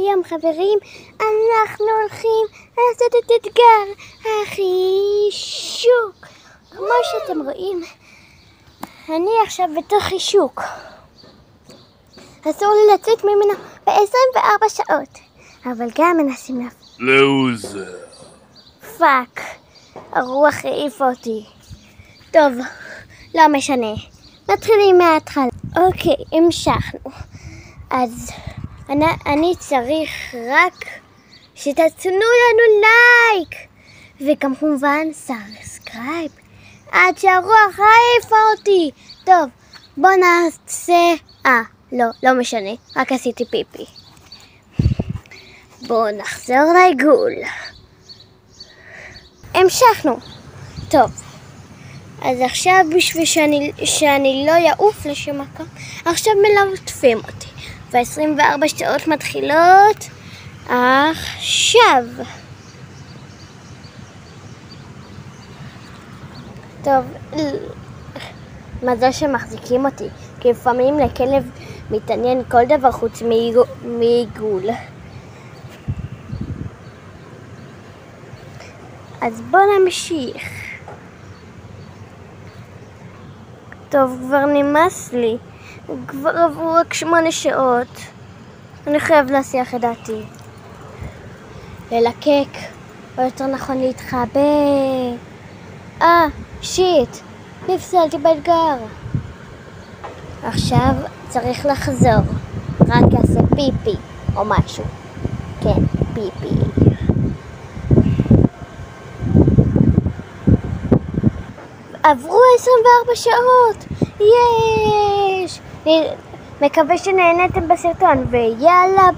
היום חברים, אנחנו הולכים לעשות את אתגר החישוק. כמו שאתם רואים, אני עכשיו בתוך חישוק. אסור לי לצאת ממנו ב-24 שעות. אבל גם מנסים לוזר. פאק, הרוח העיפה אותי. טוב, לא משנה. נתחילים מההתחלה. אוקיי, המשכנו. אז אני צריך רק שתתנו לנו לייק. וגם כמובן סאבסקרייב. עד שהרוח העיפה אותי. טוב, בוא נעשה... לא משנה. רק עשיתי פיפי. בואו נחזור לעיגול. המשכנו. טוב. אז עכשיו בשביל שאני לא יעוף לשם מקום, עכשיו מלטפים אותי. ו-24 שעות מתחילות עכשיו. טוב, מזל שמחזיקים אותי, כי לפעמים לכלב מתעניין כל דבר חוץ מעיגול. אז בואו נמשיך. טוב, כבר נמאס לי. כבר עברו רק 8 שעות. אני חייב להסיח את דעתי. ללקק, או יותר נכון להתחבא. שיט, נפסלתי באתגר. עכשיו צריך לחזור. רק אעשה פיפי או משהו. כן, פיפי. עברו 24 שעות. יש! מקווה שנהנתם בסרטון, ויאללה